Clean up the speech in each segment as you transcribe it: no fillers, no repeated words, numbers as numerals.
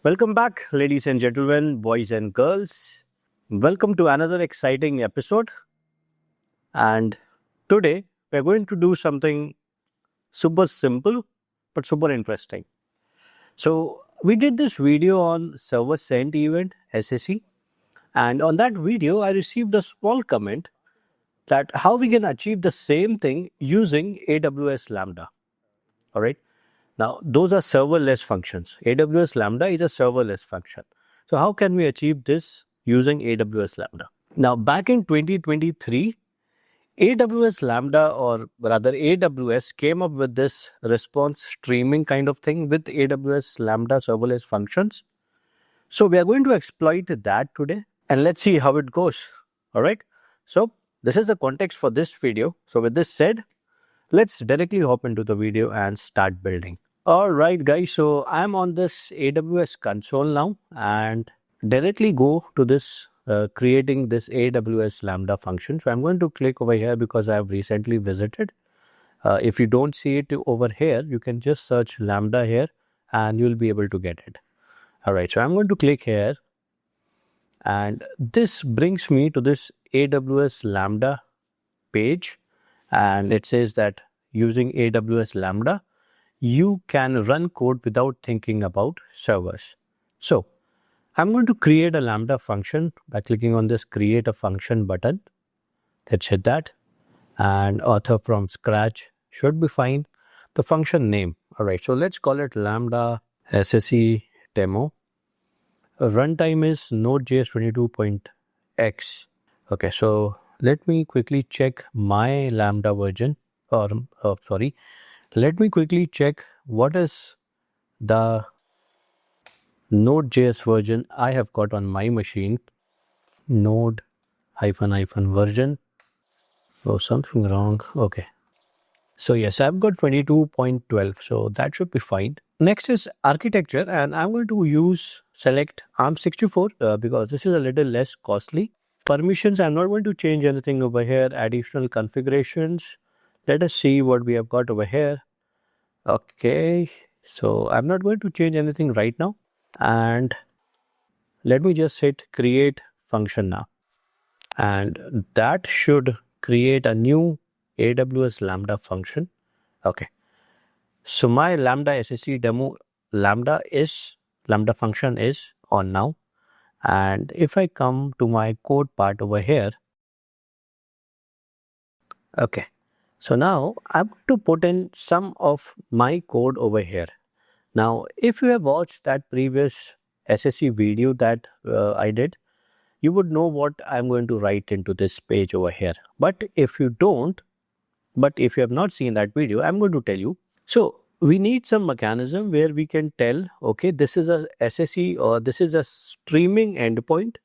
Welcome back, ladies and gentlemen, boys and girls. Welcome to another exciting episode. And today we're going to do something super simple but super interesting. So, we did this video on server sent event SSE, and on that video, I received a small comment that how we can achieve the same thing using AWS Lambda. All right. Now, those are serverless functions. AWS Lambda is a serverless function. So, how can we achieve this using AWS Lambda? Now, back in 2023, AWS Lambda, or rather AWS, came up with this response streaming kind of thing with AWS Lambda serverless functions. So, we are going to exploit that today and let's see how it goes. All right. So, this is the context for this video. So, with this said, let's directly hop into the video and start building. All right, guys. So I'm on this AWS console now and directly go to this creating this AWS Lambda function. So I'm going to click over here because I have recently visited. If you don't see it over here, you can just search Lambda here and you'll be able to get it. All right. So I'm going to click here and this brings me to this AWS Lambda page, and it says that using AWS Lambda, you can run code without thinking about servers. So I'm going to create a Lambda function by clicking on this create a function button. Let's hit that, and author from scratch should be fine. The function name. All right. So let's call it Lambda SSE demo. Runtime is Node.js 22.x. Okay. So let me quickly check my Lambda version, let me quickly check what is the Node.js version I have got on my machine. Node --version. Oh, something wrong. Okay. So yes, I've got 22.12. So that should be fine. Next is architecture, and I'm going to select ARM64 because this is a little less costly. Permissions, I'm not going to change anything over here. Additional configurations. Let us see what we have got over here. Okay, so I'm not going to change anything right now, and let me just hit create function now, and that should create a new AWS Lambda function. Okay, so my Lambda SSE demo Lambda function is on now, and if I come to my code part over here, okay. So now I'm going to put in some of my code over here. Now, if you have watched that previous SSE video that I did, you would know what I'm going to write into this page over here. But if you have not seen that video, I'm going to tell you. So we need some mechanism where we can tell, okay, this is a SSE or this is a streaming endpoint.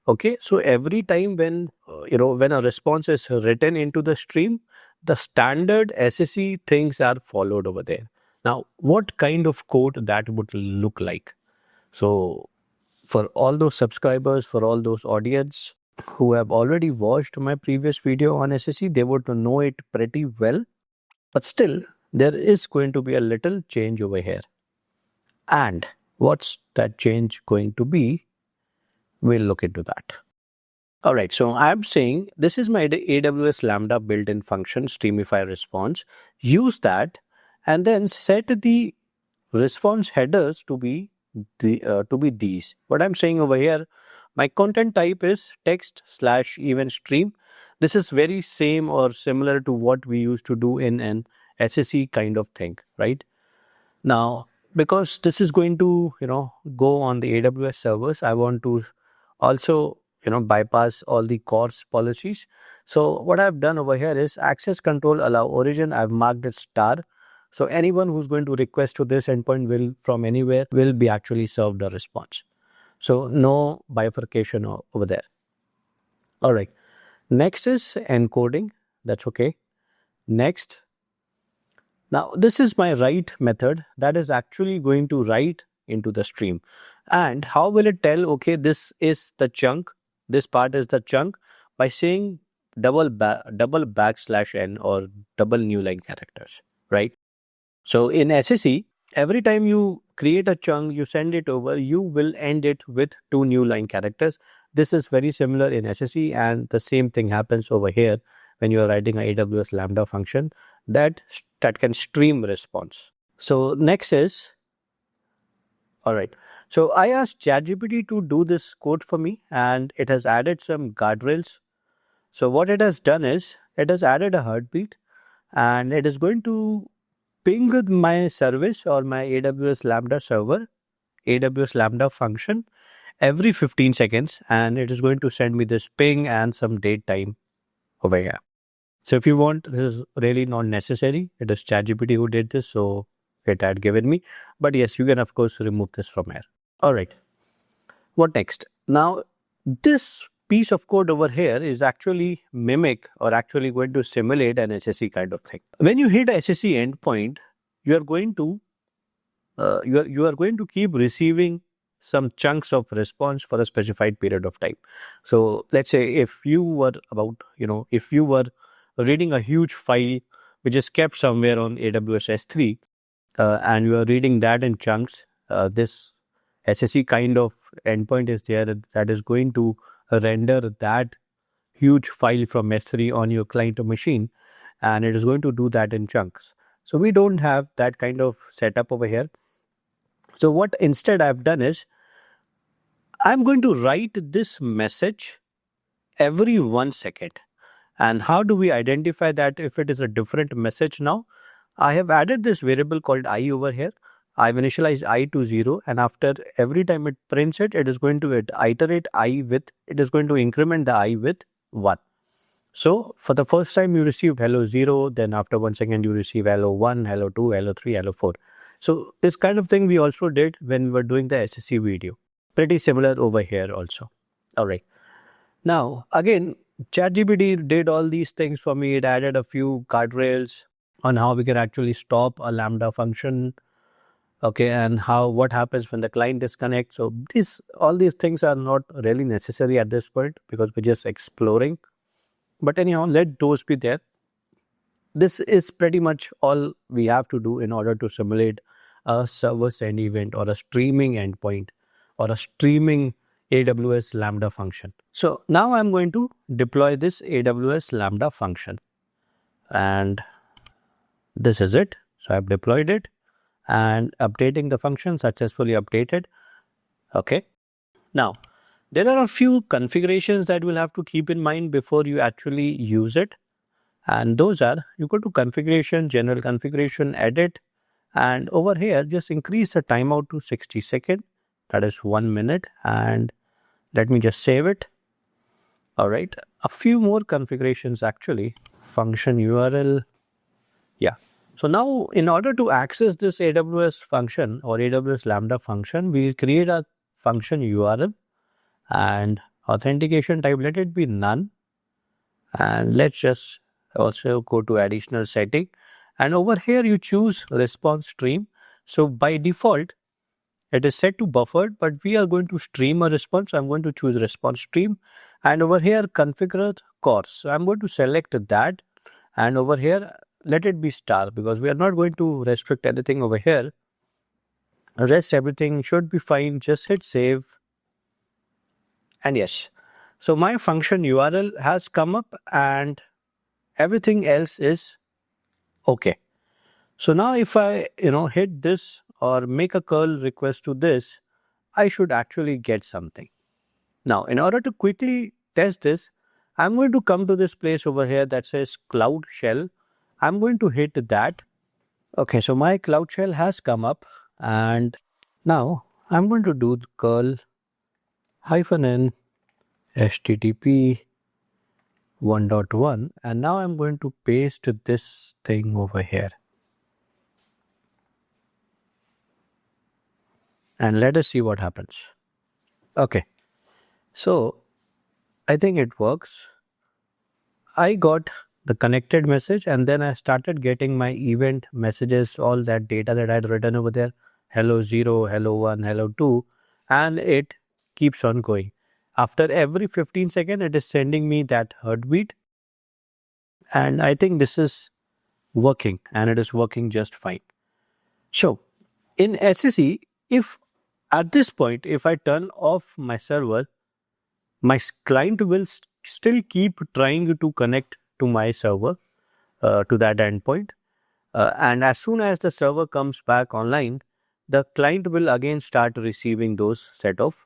Okay, so every time when a response is written into the stream, the standard SSE things are followed over there. Now, what kind of code that would look like? So, for all those subscribers, for all those audience who have already watched my previous video on SSE, they would know it pretty well. But still, there is going to be a little change over here. And what's that change going to be? We'll look into that. All right, so I'm saying this is my AWS Lambda built-in function, streamifyResponse. Use that and then set the response headers to be these. What I'm saying over here, my content type is text/event stream. This is very same or similar to what we used to do in an SSE kind of thing, right? Now, because this is going to go on the AWS servers, I want to also bypass all the CORS policies. So what I've done over here is access control allow origin. I've marked it star. So anyone who's going to request to this endpoint will from anywhere will be actually served a response. So no bifurcation over there. All right. Next is encoding. That's okay. Next. Now this is my write method that is actually going to write into the stream. And how will it tell, okay, this is the chunk, this part is the chunk, by saying double backslash n or double new line characters, right? So in SSE, every time you create a chunk, you send it over, you will end it with 2 new line characters. This is very similar in SSE, and the same thing happens over here when you are writing a AWS Lambda function that can stream response. So next is, all right. So I asked ChatGPT to do this code for me, and it has added some guardrails. So what it has done is it has added a heartbeat, and it is going to ping my service or my AWS Lambda server, AWS Lambda function every 15 seconds, and it is going to send me this ping and some date time over here. So if you want, this is really not necessary. It is ChatGPT who did this, so it had given me. But yes, you can of course remove this from here. All right. What next? Now, this piece of code over here is actually mimic or actually going to simulate an SSE kind of thing. When you hit a SSE endpoint, you are going to keep receiving some chunks of response for a specified period of time. So let's say if you were if you were reading a huge file which is kept somewhere on AWS S3, and you are reading that in chunks, this SSE kind of endpoint is there that is going to render that huge file from S3 on your client or machine, and it is going to do that in chunks. So we don't have that kind of setup over here. So what instead I've done is I'm going to write this message every 1 second. And how do we identify that if it is a different message now? I have added this variable called I over here. I've initialized I to 0, and after every time it prints it, it is going to iterate I with, it is going to increment the I with 1. So for the first time you received hello 0, then after 1 second you receive hello 1, hello 2, hello 3, hello 4. So this kind of thing we also did when we were doing the SSE video. Pretty similar over here also. All right. Now again, ChatGPT did all these things for me. It added a few guardrails on how we can actually stop a Lambda function. Okay, and what happens when the client disconnects. So all these things are not really necessary at this point because we're just exploring. But anyhow, let those be there. This is pretty much all we have to do in order to simulate a server-side event or a streaming endpoint or a streaming AWS Lambda function. So now I'm going to deploy this AWS Lambda function, and this is it. So I've deployed it and updating the function successfully updated. Okay. Now, there are a few configurations that we'll have to keep in mind before you actually use it. And those are, you go to configuration, general configuration, edit, and over here, just increase the timeout to 60 seconds. That is 1 minute. And let me just save it. All right. A few more configurations actually. Function URL. Yeah. So now in order to access this AWS function or AWS Lambda function, we'll create a function URL and authentication type, let it be none. And let's just also go to additional setting. And over here you choose response stream. So by default, it is set to buffered, but we are going to stream a response. I'm going to choose response stream. And over here, configure course. So I'm going to select that. And over here, let it be star because we are not going to restrict anything over here. Rest everything should be fine. Just hit save. And yes, so my function URL has come up and everything else is okay. So now if I hit this or make a curl request to this, I should actually get something. Now in order to quickly test this, I'm going to come to this place over here that says Cloud Shell. I'm going to hit that. Okay, so my Cloud Shell has come up and now I'm going to do curl -n HTTP 1.1 and now I'm going to paste this thing over here. And let us see what happens. Okay, so I think it works. I got the connected message and then I started getting my event messages, all that data that I had written over there. Hello 0, hello 1, hello 2, and it keeps on going. After every 15 seconds, it is sending me that heartbeat. And I think this is working and it is working just fine. So In SSE, if at this point, if I turn off my server, my client will still keep trying to connect to my server, to that endpoint. And as soon as the server comes back online, the client will again start receiving those set of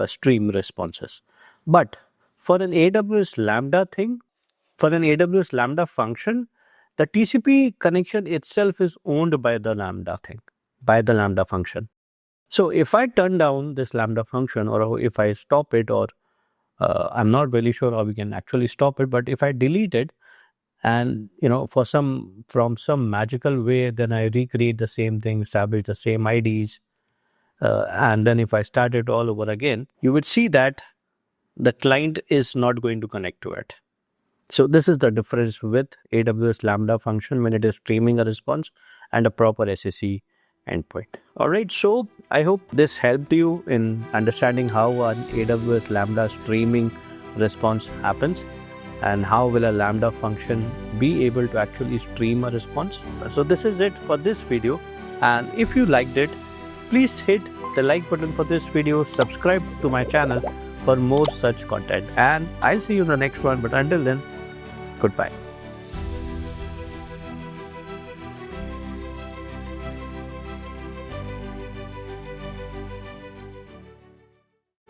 stream responses. But for an AWS Lambda thing, for an AWS Lambda function, the TCP connection itself is owned by the Lambda thing, by the Lambda function. So if I turn down this Lambda function, or if I stop it, or I'm not really sure how we can actually stop it, but if I delete it, and from some magical way, then I recreate the same thing, establish the same IDs, and then if I start it all over again, you would see that the client is not going to connect to it. So this is the difference with AWS Lambda function when it is streaming a response and a proper SSE endpoint. All right, so I hope this helped you in understanding how an AWS Lambda streaming response happens and how will a Lambda function be able to actually stream a response. So this is it for this video, and if you liked it, please hit the like button for this video, subscribe to my channel for more such content, and I'll see you in the next one. But until then, goodbye.